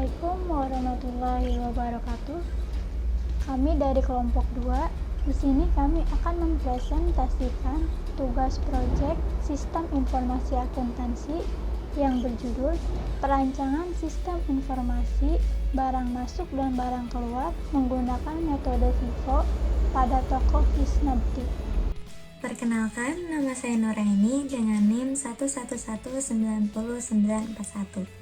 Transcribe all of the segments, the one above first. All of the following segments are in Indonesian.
Assalamualaikum warahmatullahi wabarakatuh. Kami dari kelompok 2. Di sini kami akan mempresentasikan tugas proyek Sistem Informasi Akuntansi yang berjudul Perancangan Sistem Informasi Barang Masuk dan Barang Keluar menggunakan metode FIFO pada toko Hisnabti. Perkenalkan, nama saya Nuraini dengan NIM 111909141.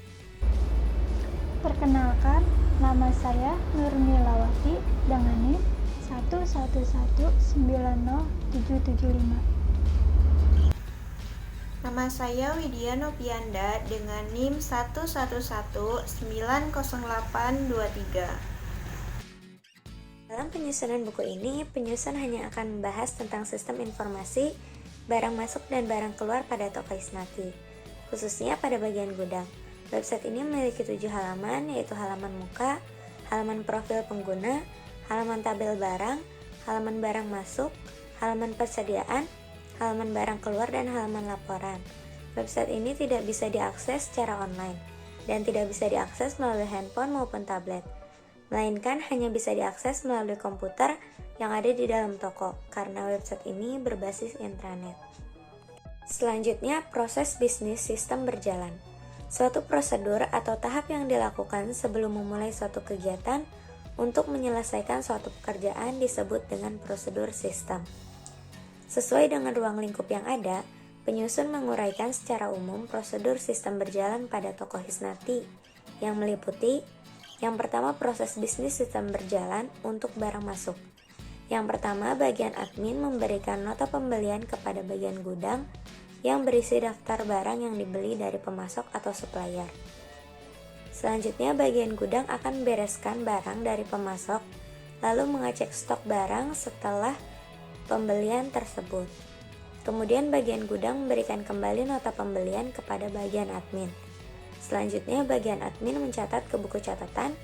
Perkenalkan, nama saya Nurmilawati dengan NIM 111907775. Nama saya Widya Nopianda dengan NIM 111900823. Dalam penyusunan buku ini, penyusun hanya akan membahas tentang sistem informasi, barang masuk dan barang keluar pada toko Hisnabti, khususnya pada bagian gudang. Website ini memiliki 7 halaman, yaitu halaman muka, halaman profil pengguna, halaman tabel barang, halaman barang masuk, halaman persediaan, halaman barang keluar, dan halaman laporan. Website ini tidak bisa diakses secara online dan tidak bisa diakses melalui handphone maupun tablet, melainkan hanya bisa diakses melalui komputer yang ada di dalam toko, karena website ini berbasis intranet. Selanjutnya, proses bisnis sistem berjalan. Suatu prosedur atau tahap yang dilakukan sebelum memulai suatu kegiatan untuk menyelesaikan suatu pekerjaan disebut dengan prosedur sistem. Sesuai dengan ruang lingkup yang ada, penyusun menguraikan secara umum prosedur sistem berjalan pada toko Hisnabti yang meliputi: yang pertama, proses bisnis sistem berjalan untuk barang masuk. Yang pertama, bagian admin memberikan nota pembelian kepada bagian gudang yang berisi daftar barang yang dibeli dari pemasok atau supplier. Selanjutnya, bagian gudang akan membereskan barang dari pemasok, lalu mengecek stok barang setelah pembelian tersebut. Kemudian bagian gudang memberikan kembali nota pembelian kepada bagian admin. Selanjutnya, bagian admin mencatat ke buku catatan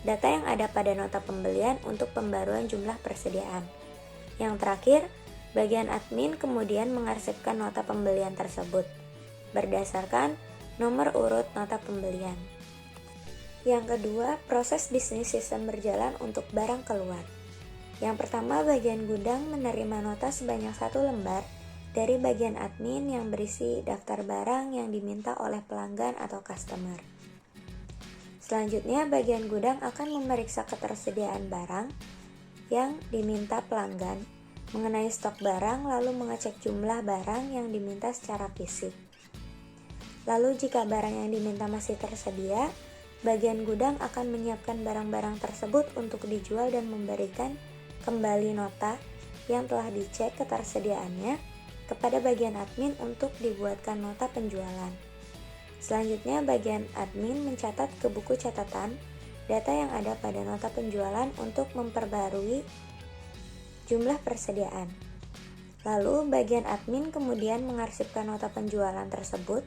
data yang ada pada nota pembelian untuk pembaruan jumlah persediaan. Yang terakhir, bagian admin kemudian mengarsipkan nota pembelian tersebut berdasarkan nomor urut nota pembelian. Yang kedua, proses bisnis sistem berjalan untuk barang keluar. Yang pertama, bagian gudang menerima nota sebanyak 1 lembar dari bagian admin yang berisi daftar barang yang diminta oleh pelanggan atau customer. Selanjutnya, bagian gudang akan memeriksa ketersediaan barang yang diminta pelanggan, mengenai stok barang, lalu mengecek jumlah barang yang diminta secara fisik. Lalu jika barang yang diminta masih tersedia, bagian gudang akan menyiapkan barang-barang tersebut untuk dijual dan memberikan kembali nota yang telah dicek ketersediaannya kepada bagian admin untuk dibuatkan nota penjualan. Selanjutnya, bagian admin mencatat ke buku catatan data yang ada pada nota penjualan untuk memperbarui jumlah persediaan. Lalu, bagian admin kemudian mengarsipkan nota penjualan tersebut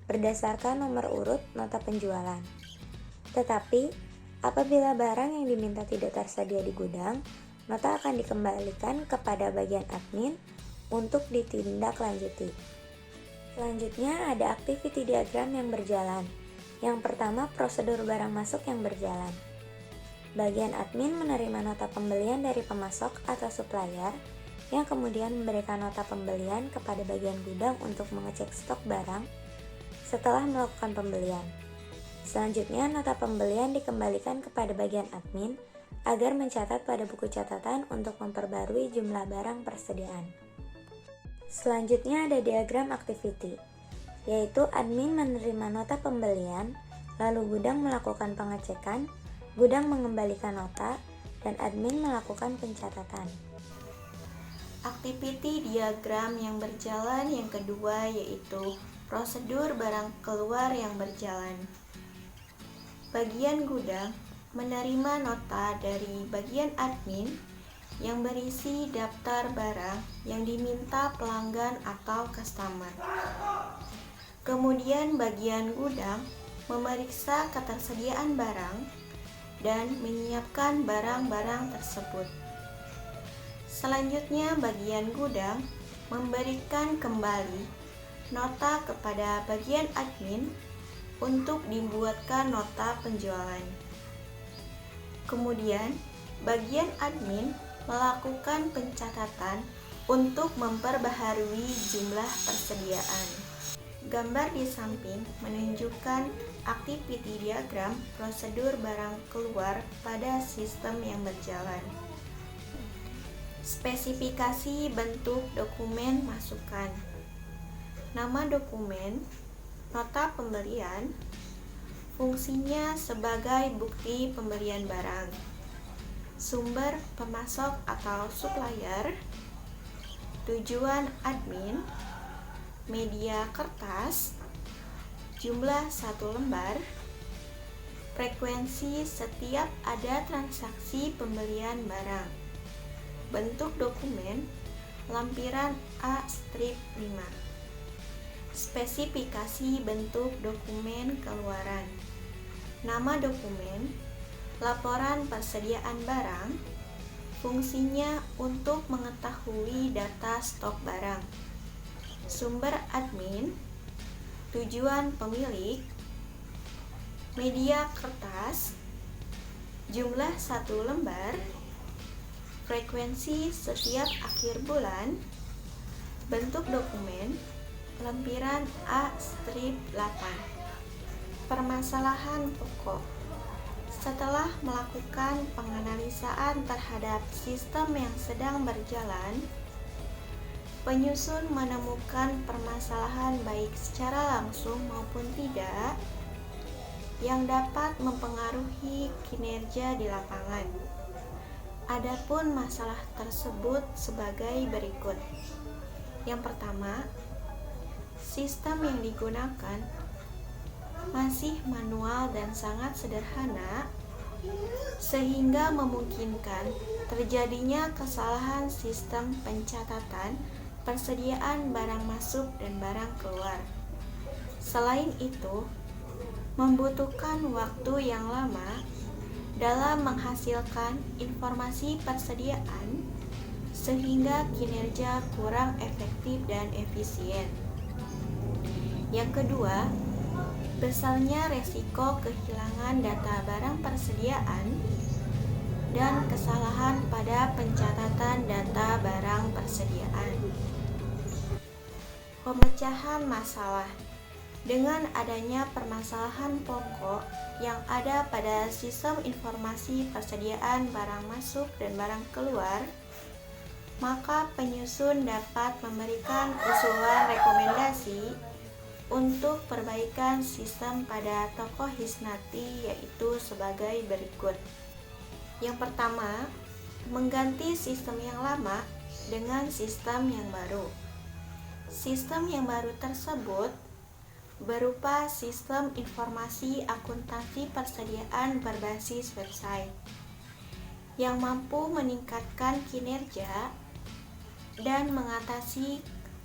berdasarkan nomor urut nota penjualan. Tetapi, apabila barang yang diminta tidak tersedia di gudang, nota akan dikembalikan kepada bagian admin untuk ditindaklanjuti. Selanjutnya, ada activity diagram yang berjalan. Yang pertama, prosedur barang masuk yang berjalan. Bagian admin menerima nota pembelian dari pemasok atau supplier yang kemudian memberikan nota pembelian kepada bagian gudang untuk mengecek stok barang setelah melakukan pembelian. Selanjutnya, nota pembelian dikembalikan kepada bagian admin agar mencatat pada buku catatan untuk memperbarui jumlah barang persediaan. Selanjutnya ada diagram activity, yaitu admin menerima nota pembelian, lalu gudang melakukan pengecekan, gudang mengembalikan nota, dan admin melakukan pencatatan. Activity diagram yang berjalan yang kedua yaitu prosedur barang keluar yang berjalan. Bagian gudang menerima nota dari bagian admin yang berisi daftar barang yang diminta pelanggan atau customer. Kemudian bagian gudang memeriksa ketersediaan barang dan menyiapkan barang-barang tersebut. Selanjutnya, bagian gudang memberikan kembali nota kepada bagian admin untuk dibuatkan nota penjualan. Kemudian, bagian admin melakukan pencatatan untuk memperbaharui jumlah persediaan. Gambar di samping menunjukkan activity diagram prosedur barang keluar pada sistem yang berjalan. Spesifikasi bentuk dokumen masukan. Nama dokumen, nota pembelian, fungsinya sebagai bukti pemberian barang, sumber pemasok atau supplier, tujuan admin, media kertas, jumlah 1 lembar, frekuensi setiap ada transaksi pembelian barang, bentuk dokumen, lampiran A-5, spesifikasi bentuk dokumen keluaran, nama dokumen, laporan persediaan barang, fungsinya untuk mengetahui data stok barang, sumber admin, tujuan pemilik, media kertas, jumlah 1 lembar, frekuensi setiap akhir bulan, bentuk dokumen, lampiran A-8. Permasalahan pokok. Setelah melakukan penganalisaan terhadap sistem yang sedang berjalan, penyusun menemukan permasalahan baik secara langsung maupun tidak yang dapat mempengaruhi kinerja di lapangan. Adapun masalah tersebut sebagai berikut. Yang pertama, sistem yang digunakan masih manual dan sangat sederhana, sehingga memungkinkan terjadinya kesalahan sistem pencatatan persediaan barang masuk dan barang keluar. Selain itu, membutuhkan waktu yang lama dalam menghasilkan informasi persediaan, sehingga kinerja kurang efektif dan efisien. Yang kedua, besarnya resiko kehilangan data barang persediaan dan kesalahan pada pencatatan data barang persediaan. Pemecahan masalah. Dengan adanya permasalahan pokok yang ada pada sistem informasi persediaan barang masuk dan barang keluar, maka penyusun dapat memberikan usulan rekomendasi untuk perbaikan sistem pada tokoh Hisnati, yaitu sebagai berikut. Yang pertama, mengganti sistem yang lama dengan sistem yang baru. Sistem yang baru tersebut berupa sistem informasi akuntansi persediaan berbasis website yang mampu meningkatkan kinerja dan mengatasi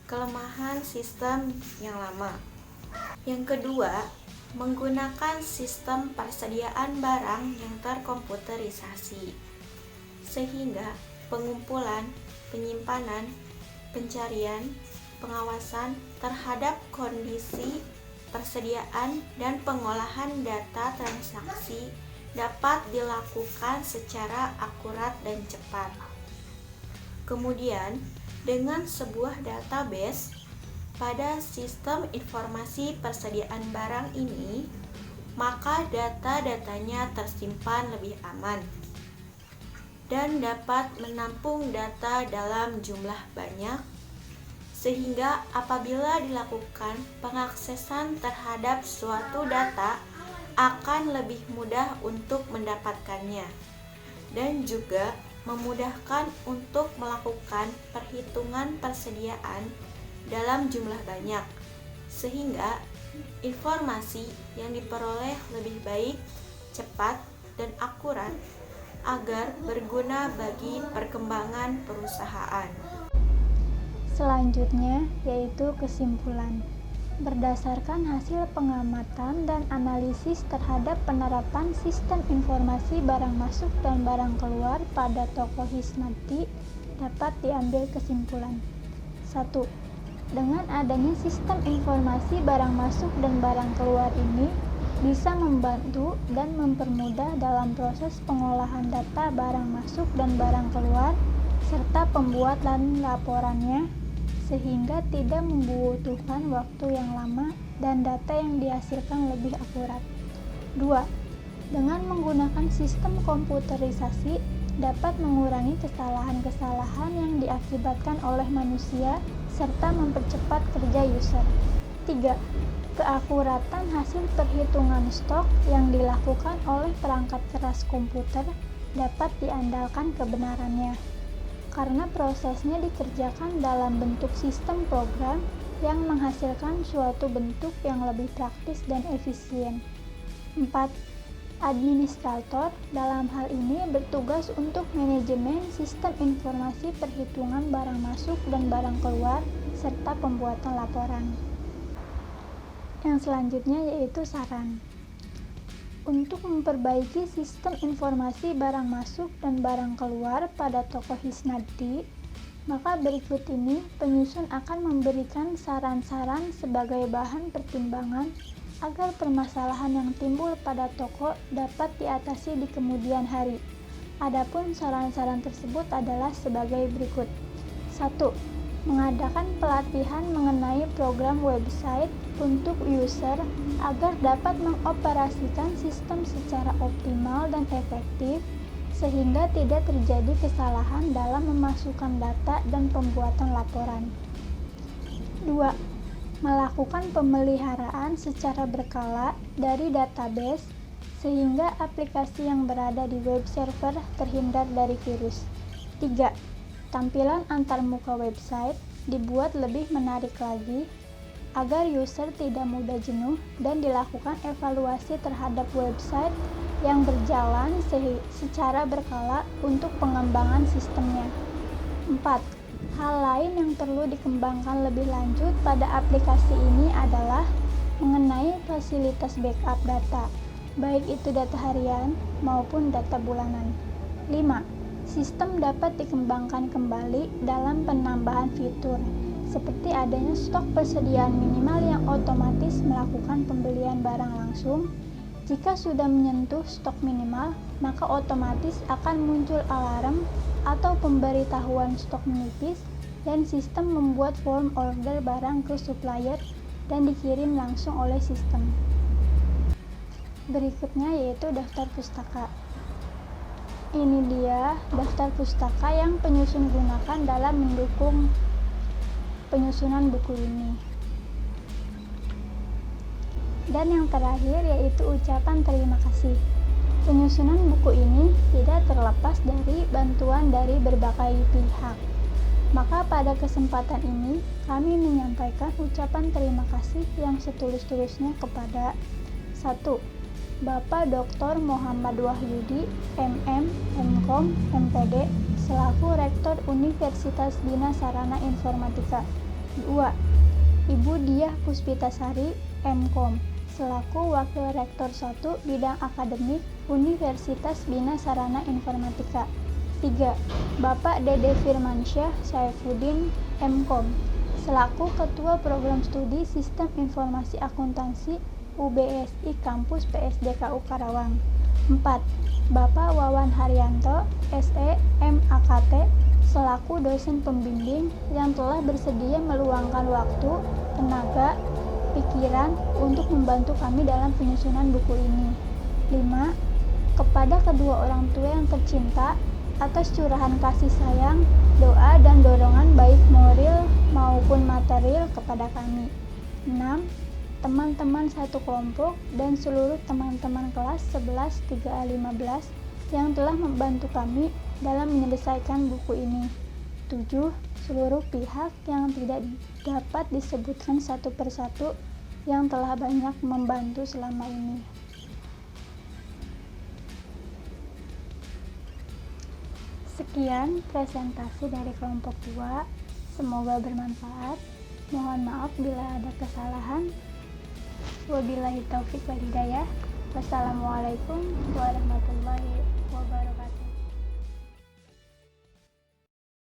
kelemahan sistem yang lama. Yang kedua, menggunakan sistem persediaan barang yang terkomputerisasi, sehingga pengumpulan, penyimpanan, pencarian, pengawasan terhadap kondisi persediaan dan pengolahan data transaksi dapat dilakukan secara akurat dan cepat. Kemudian, dengan sebuah database pada sistem informasi persediaan barang ini, maka data-datanya tersimpan lebih aman dan dapat menampung data dalam jumlah banyak, sehingga apabila dilakukan pengaksesan terhadap suatu data akan lebih mudah untuk mendapatkannya, dan juga memudahkan untuk melakukan perhitungan persediaan dalam jumlah banyak, sehingga informasi yang diperoleh lebih baik, cepat, dan akurat agar berguna bagi perkembangan perusahaan. Selanjutnya yaitu kesimpulan. Berdasarkan hasil pengamatan dan analisis terhadap penerapan sistem informasi barang masuk dan barang keluar pada toko Hisnati, dapat diambil kesimpulan. 1. Dengan adanya sistem informasi barang masuk dan barang keluar ini bisa membantu dan mempermudah dalam proses pengolahan data barang masuk dan barang keluar serta pembuatan laporannya, sehingga tidak membutuhkan waktu yang lama dan data yang dihasilkan lebih akurat. 2. Dengan menggunakan sistem komputerisasi dapat mengurangi kesalahan-kesalahan yang diakibatkan oleh manusia serta mempercepat kerja user. 3. Keakuratan hasil perhitungan stok yang dilakukan oleh perangkat keras komputer dapat diandalkan kebenarannya, karena prosesnya dikerjakan dalam bentuk sistem program yang menghasilkan suatu bentuk yang lebih praktis dan efisien. 4. Administrator dalam hal ini bertugas untuk manajemen sistem informasi perhitungan barang masuk dan barang keluar serta pembuatan laporan. Yang selanjutnya yaitu saran. Untuk memperbaiki sistem informasi barang masuk dan barang keluar pada toko Hisnadi, maka berikut ini penyusun akan memberikan saran-saran sebagai bahan pertimbangan agar permasalahan yang timbul pada toko dapat diatasi di kemudian hari. Adapun saran-saran tersebut adalah sebagai berikut. 1. Mengadakan pelatihan mengenai program website untuk user agar dapat mengoperasikan sistem secara optimal dan efektif sehingga tidak terjadi kesalahan dalam memasukkan data dan pembuatan laporan. 2. Melakukan pemeliharaan secara berkala dari database sehingga aplikasi yang berada di web server terhindar dari virus. 3. Tampilan antarmuka website dibuat lebih menarik lagi agar user tidak mudah jenuh dan dilakukan evaluasi terhadap website yang berjalan secara berkala untuk pengembangan sistemnya. 4. Hal lain yang perlu dikembangkan lebih lanjut pada aplikasi ini adalah mengenai fasilitas backup data, baik itu data harian maupun data bulanan. 5. Sistem dapat dikembangkan kembali dalam penambahan fitur, seperti adanya stok persediaan minimal yang otomatis melakukan pembelian barang langsung. Jika sudah menyentuh stok minimal, maka otomatis akan muncul alarm atau pemberitahuan stok menipis dan sistem membuat form order barang ke supplier dan dikirim langsung oleh sistem. Berikutnya yaitu daftar pustaka. Ini dia daftar pustaka yang penyusun gunakan dalam mendukung penyusunan buku ini. Dan yang terakhir yaitu ucapan terima kasih. Penyusunan buku ini tidak terlepas dari bantuan dari berbagai pihak. Maka pada kesempatan ini kami menyampaikan ucapan terima kasih yang setulus-tulusnya kepada 1. Bapak Dr. Muhammad Wahyudi, MM, MKom, MPD, selaku Rektor Universitas Bina Sarana Informatika. 2. Ibu Diah Puspitasari, MKom, selaku Wakil Rektor 1 Bidang Akademik Universitas Bina Sarana Informatika. 3. Bapak Dede Firmansyah Saifuddin, MKom, selaku Ketua Program Studi Sistem Informasi Akuntansi UBSI Kampus PSDKU Karawang. 4. Bapak Wawan Haryanto, SE, MAKT, selaku dosen pembimbing yang telah bersedia meluangkan waktu, tenaga, pikiran untuk membantu kami dalam penyusunan buku ini. 5. Kepada kedua orang tua yang tercinta atas curahan kasih sayang, doa, dan dorongan baik moral maupun material kepada kami. 6. Teman-teman satu kelompok dan seluruh teman-teman kelas 11 3A15 yang telah membantu kami dalam menyelesaikan buku ini. 7. Seluruh pihak yang tidak dapat disebutkan satu persatu yang telah banyak membantu selama ini. Sekian presentasi dari kelompok 2. Semoga bermanfaat. Mohon maaf bila ada kesalahan. Wabillahi taufiq wal hidayah. Wassalamualaikum warahmatullahi wabarakatuh.